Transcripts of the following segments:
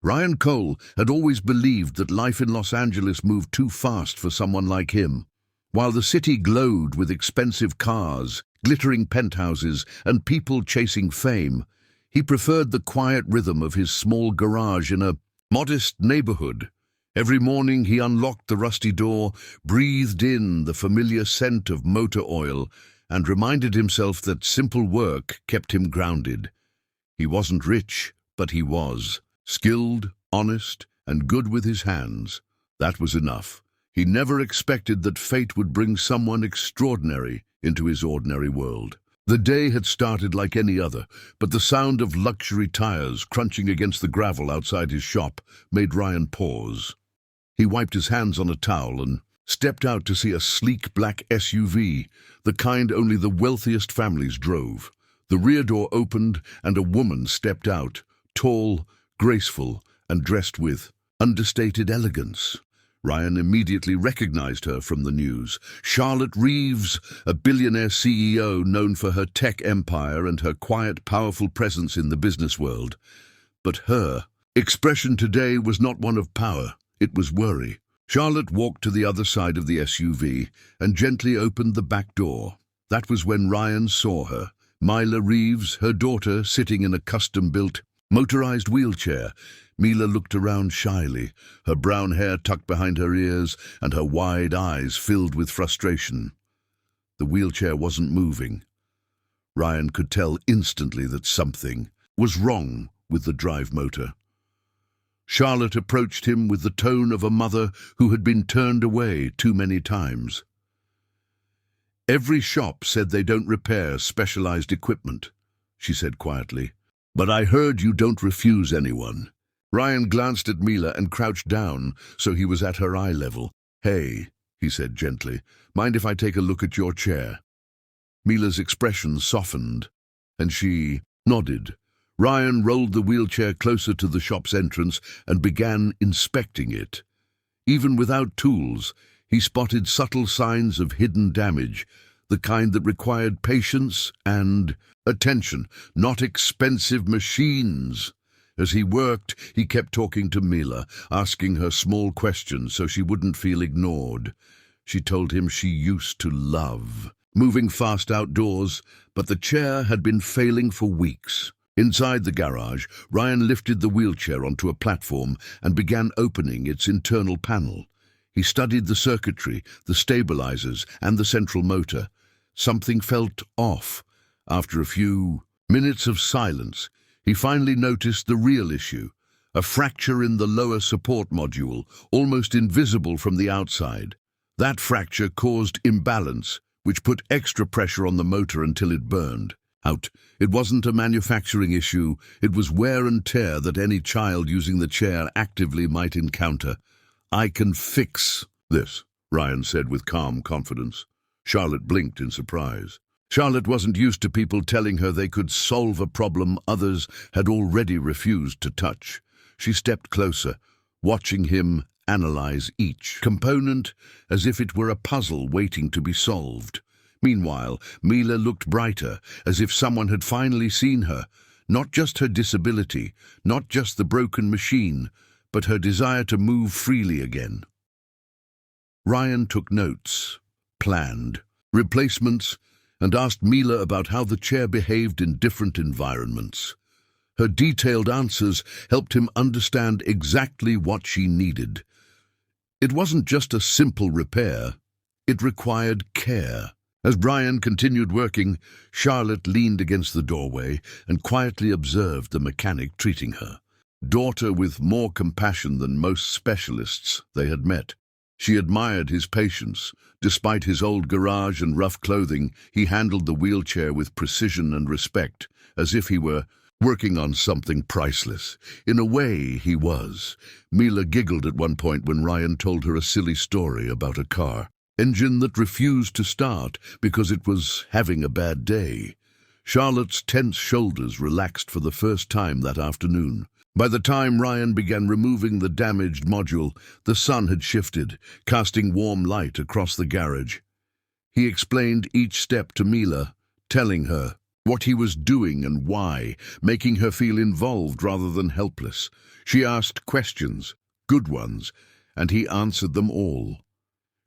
Ryan Cole had always believed that life in Los Angeles moved too fast for someone like him. While the city glowed with expensive cars, glittering penthouses, and people chasing fame, he preferred the quiet rhythm of his small garage in a modest neighborhood. Every morning he unlocked the rusty door, breathed in the familiar scent of motor oil, and reminded himself that simple work kept him grounded. He wasn't rich, but he was skilled, honest, and good with his hands. That was enough. He never expected that fate would bring someone extraordinary into his ordinary world. The day had started like any other, but the sound of luxury tires crunching against the gravel outside his shop made Ryan pause. He wiped his hands on a towel and stepped out to see a sleek black SUV, the kind only the wealthiest families drove. The rear door opened and a woman stepped out, tall, graceful, and dressed with understated elegance. Ryan immediately recognized her from the news. Charlotte Reeves, a billionaire CEO known for her tech empire and her quiet, powerful presence in the business world. But her expression today was not one of power, it was worry. Charlotte walked to the other side of the SUV and gently opened the back door. That was when Ryan saw her. Mila Reeves, her daughter, sitting in a custom-built, motorized wheelchair. Mila looked around shyly, her brown hair tucked behind her ears and her wide eyes filled with frustration. The wheelchair wasn't moving. Ryan could tell instantly that something was wrong with the drive motor. Charlotte approached him with the tone of a mother who had been turned away too many times. "Every shop said they don't repair specialized equipment," she said quietly. "But I heard you don't refuse anyone." Ryan glanced at Mila and crouched down so he was at her eye level. "Hey," he said gently, "mind if I take a look at your chair?" Mila's expression softened, and she nodded. Ryan rolled the wheelchair closer to the shop's entrance and began inspecting it. Even without tools, he spotted subtle signs of hidden damage, the kind that required patience and attention, not expensive machines. As he worked, he kept talking to Mila, asking her small questions so she wouldn't feel ignored. She told him she used to love moving fast outdoors, but the chair had been failing for weeks. Inside the garage, Ryan lifted the wheelchair onto a platform and began opening its internal panel. He studied the circuitry, the stabilizers, and the central motor. Something felt off. After a few minutes of silence, he finally noticed the real issue, a fracture in the lower support module, almost invisible from the outside. That fracture caused imbalance, which put extra pressure on the motor until it burned out. It wasn't a manufacturing issue, it was wear and tear that any child using the chair actively might encounter. "I can fix this," Ryan said with calm confidence. Charlotte blinked in surprise. Charlotte wasn't used to people telling her they could solve a problem others had already refused to touch. She stepped closer, watching him analyze each component as if it were a puzzle waiting to be solved. Meanwhile, Mila looked brighter, as if someone had finally seen her. Not just her disability, not just the broken machine, but her desire to move freely again. Ryan took notes, planned replacements, and asked Mila about how the chair behaved in different environments. Her detailed answers helped him understand exactly what she needed. It wasn't just a simple repair, it required care. As Ryan continued working, Charlotte leaned against the doorway and quietly observed the mechanic treating her daughter with more compassion than most specialists they had met. She admired his patience. Despite his old garage and rough clothing, he handled the wheelchair with precision and respect, as if he were working on something priceless. In a way, he was. Mila giggled at one point when Ryan told her a silly story about a car engine that refused to start because it was having a bad day. Charlotte's tense shoulders relaxed for the first time that afternoon. By the time Ryan began removing the damaged module, the sun had shifted, casting warm light across the garage. He explained each step to Mila, telling her what he was doing and why, making her feel involved rather than helpless. She asked questions, good ones, and he answered them all.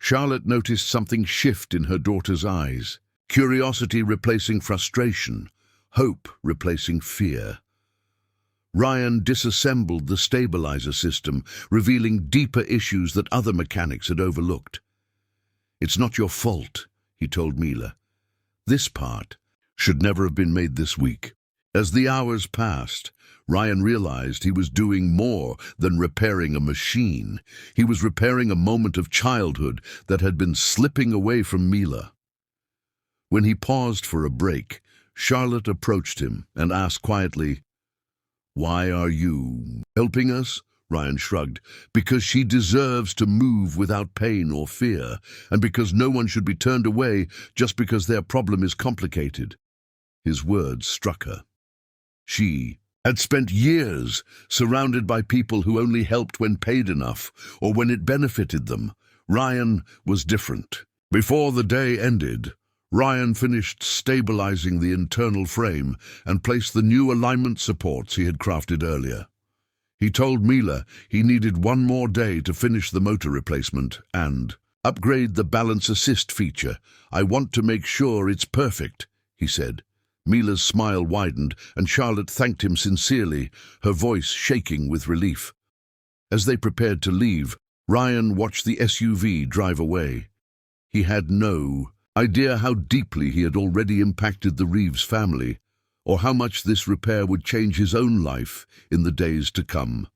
Charlotte noticed something shift in her daughter's eyes, curiosity replacing frustration, hope replacing fear. Ryan disassembled the stabilizer system, revealing deeper issues that other mechanics had overlooked. "It's not your fault," he told Mila. "This part should never have been made this week." As the hours passed, Ryan realized he was doing more than repairing a machine. He was repairing a moment of childhood that had been slipping away from Mila. When he paused for a break, Charlotte approached him and asked quietly, "Why are you helping us?" Ryan shrugged. "Because she deserves to move without pain or fear, and because no one should be turned away just because their problem is complicated." His words struck her. She had spent years surrounded by people who only helped when paid enough or when it benefited them. Ryan was different. Before the day ended, Ryan finished stabilizing the internal frame and placed the new alignment supports he had crafted earlier. He told Mila he needed one more day to finish the motor replacement and upgrade the balance assist feature. "I want to make sure it's perfect," he said. Mila's smile widened, and Charlotte thanked him sincerely, her voice shaking with relief. As they prepared to leave, Ryan watched the SUV drive away. He had no idea how deeply he had already impacted the Reeves family, or how much this repair would change his own life in the days to come.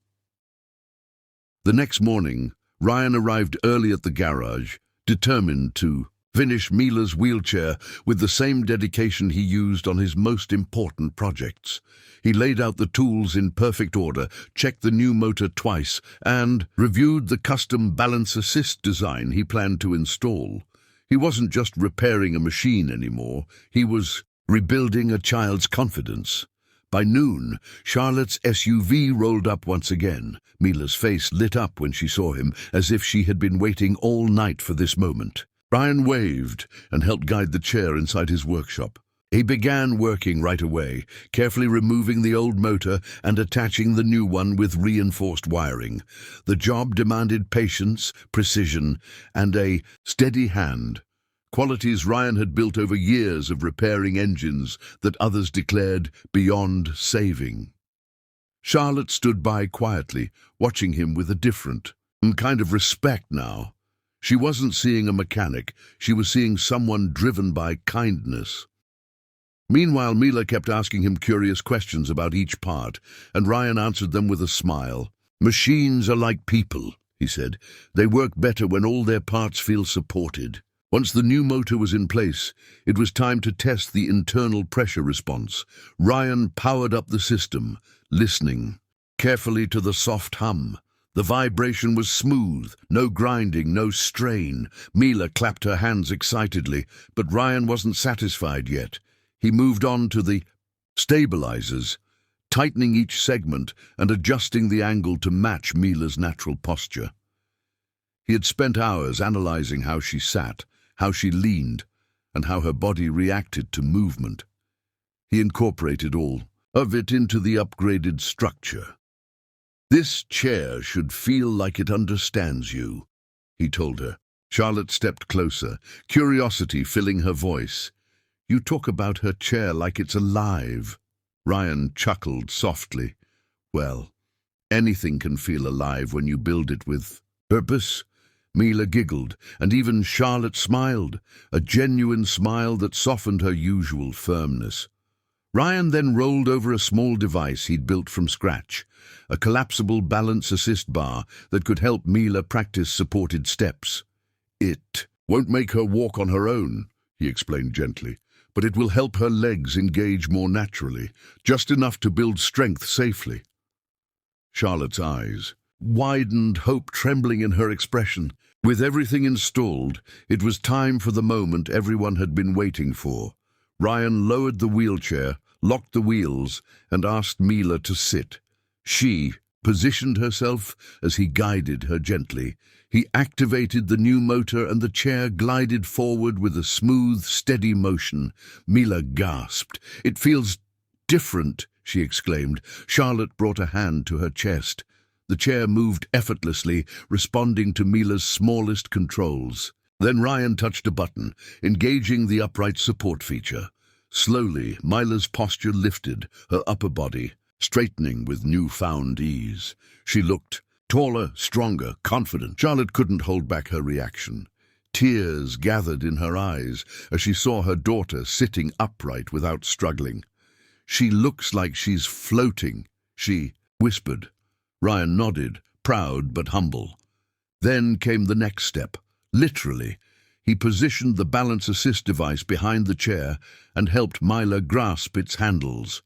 The next morning, Ryan arrived early at the garage, determined to finish Mila's wheelchair with the same dedication he used on his most important projects. He laid out the tools in perfect order, checked the new motor twice, and reviewed the custom balance assist design he planned to install. He wasn't just repairing a machine anymore, he was rebuilding a child's confidence. By noon, Charlotte's SUV rolled up once again. Mila's face lit up when she saw him, as if she had been waiting all night for this moment. Ryan waved and helped guide the chair inside his workshop. He began working right away, carefully removing the old motor and attaching the new one with reinforced wiring. The job demanded patience, precision, and a steady hand, qualities Ryan had built over years of repairing engines that others declared beyond saving. Charlotte stood by quietly, watching him with a different kind of respect now. She wasn't seeing a mechanic, she was seeing someone driven by kindness. Meanwhile, Mila kept asking him curious questions about each part, and Ryan answered them with a smile. "Machines are like people," he said. "They work better when all their parts feel supported." Once the new motor was in place, it was time to test the internal pressure response. Ryan powered up the system, listening carefully to the soft hum. The vibration was smooth, no grinding, no strain. Mila clapped her hands excitedly, but Ryan wasn't satisfied yet. He moved on to the stabilizers, tightening each segment and adjusting the angle to match Mila's natural posture. He had spent hours analyzing how she sat, how she leaned, and how her body reacted to movement. He incorporated all of it into the upgraded structure. "This chair should feel like it understands you," he told her. Charlotte stepped closer, curiosity filling her voice. "You talk about her chair like it's alive." Ryan chuckled softly. "Well, anything can feel alive when you build it with purpose." Mila giggled, and even Charlotte smiled, a genuine smile that softened her usual firmness. Ryan then rolled over a small device he'd built from scratch, a collapsible balance assist bar that could help Mila practice supported steps. "It won't make her walk on her own," he explained gently, "but it will help her legs engage more naturally, just enough to build strength safely." Charlotte's eyes widened, hope trembling in her expression. With everything installed, it was time for the moment everyone had been waiting for. Ryan lowered the wheelchair, locked the wheels, and asked Mila to sit. She positioned herself as he guided her gently. He activated the new motor and the chair glided forward with a smooth, steady motion. Mila gasped. "It feels different," she exclaimed. Charlotte brought a hand to her chest. The chair moved effortlessly, responding to Mila's smallest controls. Then Ryan touched a button, engaging the upright support feature. Slowly, Mila's posture lifted, her upper body straightening with newfound ease. She looked taller, stronger, confident. Charlotte couldn't hold back her reaction. Tears gathered in her eyes as she saw her daughter sitting upright without struggling. "She looks like she's floating," she whispered. Ryan nodded, proud but humble. Then came the next step. Literally, he positioned the balance assist device behind the chair and helped Mila grasp its handles.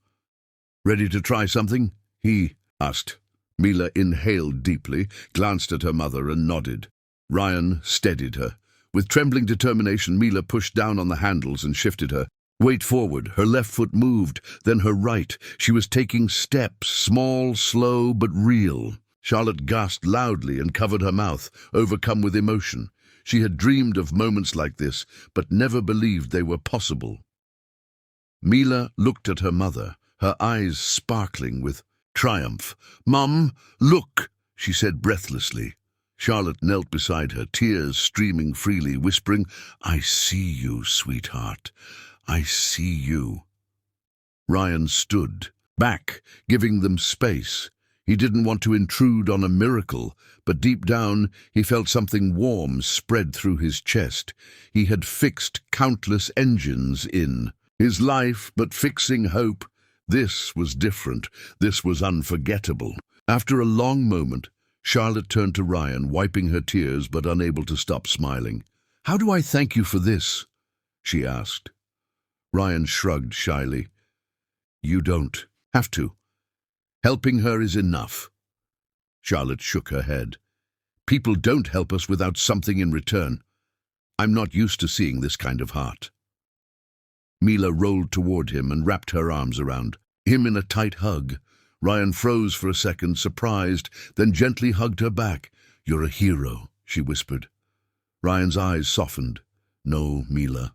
"Ready to try something?" he asked. Mila inhaled deeply, glanced at her mother and nodded. Ryan steadied her. With trembling determination, Mila pushed down on the handles and shifted her weight forward. Her left foot moved, then her right. She was taking steps, small, slow, but real. Charlotte gasped loudly and covered her mouth, overcome with emotion. She had dreamed of moments like this, but never believed they were possible. Mila looked at her mother, her eyes sparkling with triumph. "Mum, look," she said breathlessly. Charlotte knelt beside her, tears streaming freely, whispering, "I see you, sweetheart. I see you." Ryan stood back, giving them space. He didn't want to intrude on a miracle, but deep down he felt something warm spread through his chest. He had fixed countless engines in his life, but fixing hope, this was different. This was unforgettable. After a long moment, Charlotte turned to Ryan, wiping her tears but unable to stop smiling. "How do I thank you for this?" she asked. Ryan shrugged shyly. "You don't have to. Helping her is enough." Charlotte shook her head. "People don't help us without something in return. I'm not used to seeing this kind of heart." Mila rolled toward him and wrapped her arms around him in a tight hug. Ryan froze for a second, surprised, then gently hugged her back. "You're a hero," she whispered. Ryan's eyes softened. "No, Mila,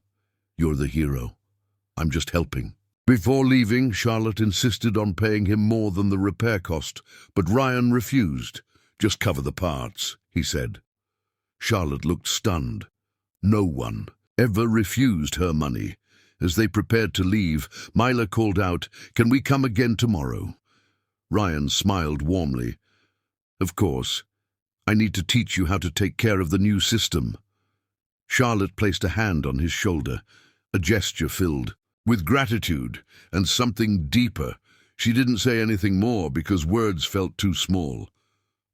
you're the hero. I'm just helping." Before leaving, Charlotte insisted on paying him more than the repair cost, but Ryan refused. "Just cover the parts," he said. Charlotte looked stunned. No one ever refused her money. As they prepared to leave, Mila called out, "Can we come again tomorrow?" Ryan smiled warmly. "Of course. I need to teach you how to take care of the new system." Charlotte placed a hand on his shoulder, a gesture filled with gratitude and something deeper. She didn't say anything more because words felt too small.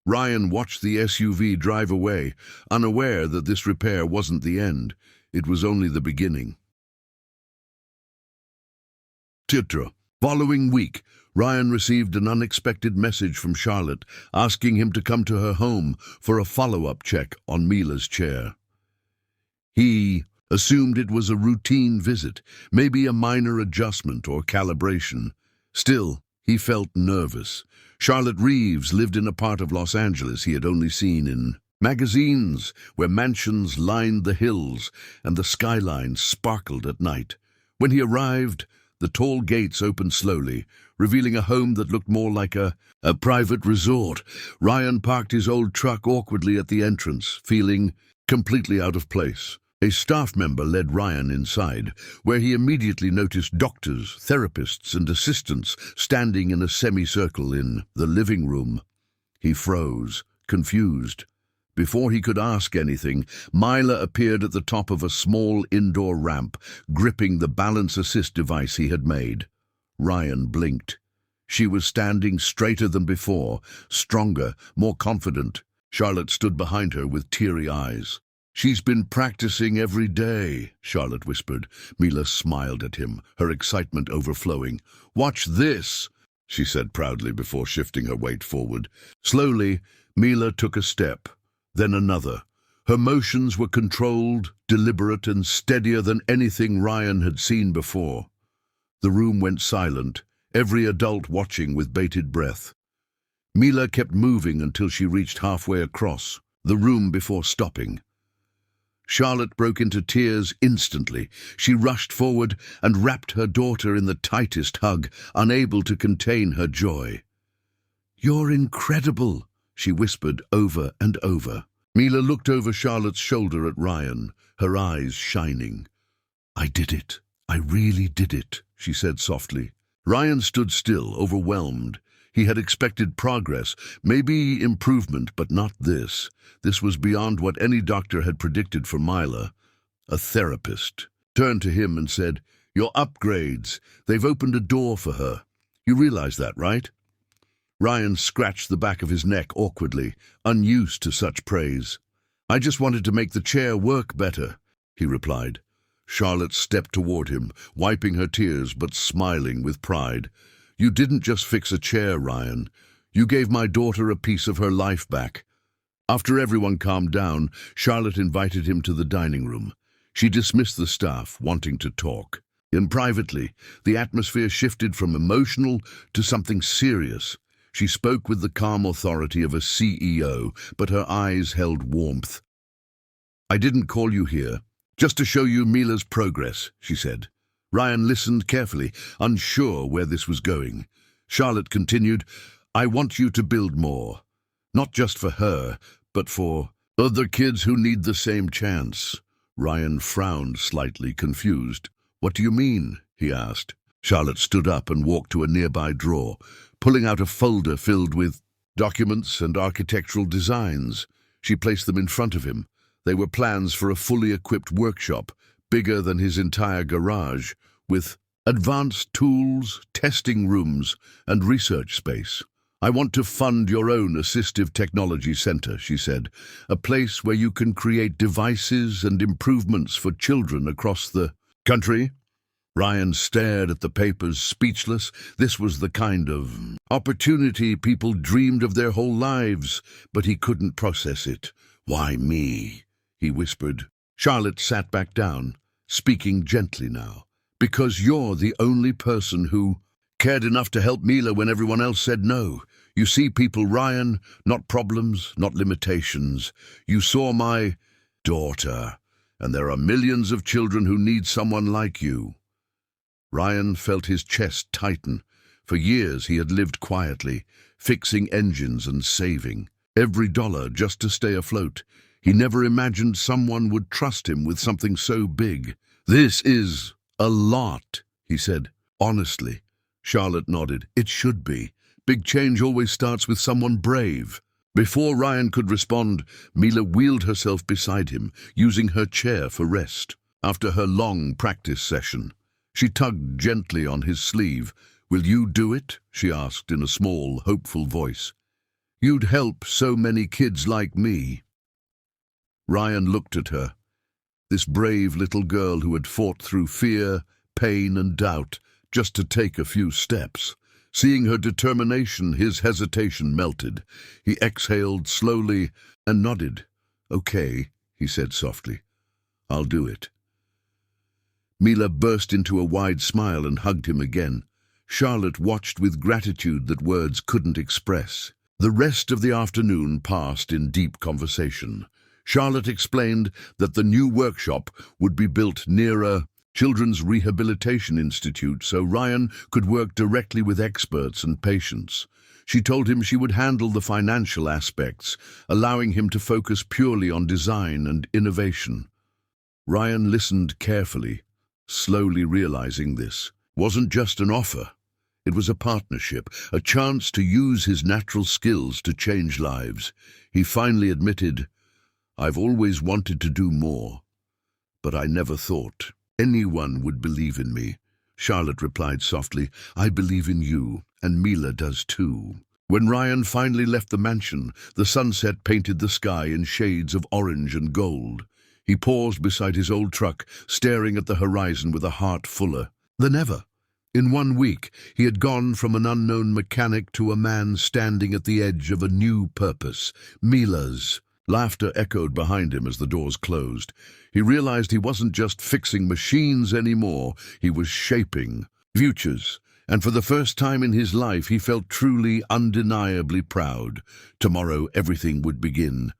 Ryan watched the SUV drive away, unaware that this repair wasn't the end. It was only the beginning. Titra. Following week, Ryan received an unexpected message from Charlotte asking him to come to her home for a follow-up check on Mila's chair. He assumed it was a routine visit, maybe a minor adjustment or calibration. Still, he felt nervous. Charlotte Reeves lived in a part of Los Angeles he had only seen in magazines, where mansions lined the hills and the skyline sparkled at night. When he arrived, the tall gates opened slowly, revealing a home that looked more like a private resort. Ryan parked his old truck awkwardly at the entrance, feeling completely out of place. A staff member led Ryan inside, where he immediately noticed doctors, therapists, and assistants standing in a semicircle in the living room. He froze, confused. Before he could ask anything, Mila appeared at the top of a small indoor ramp, gripping the balance assist device he had made. Ryan blinked. She was standing straighter than before, stronger, more confident. Charlotte stood behind her with teary eyes. "She's been practicing every day," Charlotte whispered. Mila smiled at him, her excitement overflowing. "Watch this," she said proudly before shifting her weight forward. Slowly, Mila took a step, then another. Her motions were controlled, deliberate, and steadier than anything Ryan had seen before. The room went silent, every adult watching with bated breath. Mila kept moving until she reached halfway across the room before stopping. Charlotte broke into tears instantly. She rushed forward and wrapped her daughter in the tightest hug, unable to contain her joy. "You're incredible," she whispered over and over. Mila looked over Charlotte's shoulder at Ryan, her eyes shining. "I did it. I really did it," she said softly. Ryan stood still, overwhelmed. He had expected progress, maybe improvement, but not this. This was beyond what any doctor had predicted for Mila. A therapist turned to him and said, "Your upgrades, they've opened a door for her. You realize that, right?" Ryan scratched the back of his neck awkwardly, unused to such praise. "I just wanted to make the chair work better," he replied. Charlotte stepped toward him, wiping her tears but smiling with pride. "You didn't just fix a chair, Ryan. You gave my daughter a piece of her life back." After everyone calmed down, Charlotte invited him to the dining room. She dismissed the staff, wanting to talk. Privately, the atmosphere shifted from emotional to something serious. She spoke with the calm authority of a CEO, but her eyes held warmth. "I didn't call you here just to show you Mila's progress," she said. Ryan listened carefully, unsure where this was going. Charlotte continued, "I want you to build more, not just for her, but for other kids who need the same chance." Ryan frowned slightly, confused. "What do you mean?" he asked. Charlotte stood up and walked to a nearby drawer, pulling out a folder filled with documents and architectural designs. She placed them in front of him. They were plans for a fully equipped workshop, bigger than his entire garage, with advanced tools, testing rooms, and research space. "I want to fund your own assistive technology center," she said, "a place where you can create devices and improvements for children across the country." Ryan stared at the papers, speechless. This was the kind of opportunity people dreamed of their whole lives, but he couldn't process it. "Why me?" he whispered. Charlotte sat back down, speaking gently now. "Because you're the only person who cared enough to help Mila when everyone else said no. You see people, Ryan, not problems, not limitations. You saw my daughter, and there are millions of children who need someone like you." Ryan felt his chest tighten. For years he had lived quietly, fixing engines and saving every dollar just to stay afloat. He never imagined someone would trust him with something so big. "This is a lot," he said, honestly. Charlotte nodded. "It should be. Big change always starts with someone brave." Before Ryan could respond, Mila wheeled herself beside him, using her chair for rest. After her long practice session, she tugged gently on his sleeve. "Will you do it?" she asked in a small, hopeful voice. "You'd help so many kids like me." Ryan looked at her, this brave little girl who had fought through fear, pain, and doubt just to take a few steps. Seeing her determination, his hesitation melted. He exhaled slowly and nodded. "Okay," he said softly. "I'll do it." Mila burst into a wide smile and hugged him again. Charlotte watched with gratitude that words couldn't express. The rest of the afternoon passed in deep conversation. Charlotte explained that the new workshop would be built near a children's rehabilitation institute so Ryan could work directly with experts and patients. She told him she would handle the financial aspects, allowing him to focus purely on design and innovation. Ryan listened carefully, slowly realizing this wasn't just an offer. It was a partnership, a chance to use his natural skills to change lives. He finally admitted, "I've always wanted to do more, but I never thought anyone would believe in me." Charlotte replied softly, "I believe in you, and Mila does too." When Ryan finally left the mansion, the sunset painted the sky in shades of orange and gold. He paused beside his old truck, staring at the horizon with a heart fuller than ever. In 1 week, he had gone from an unknown mechanic to a man standing at the edge of a new purpose, Mila's. Laughter echoed behind him as the doors closed. He realized he wasn't just fixing machines anymore, he was shaping futures And for the first time in his life, he felt truly, undeniably proud. Tomorrow, everything would begin.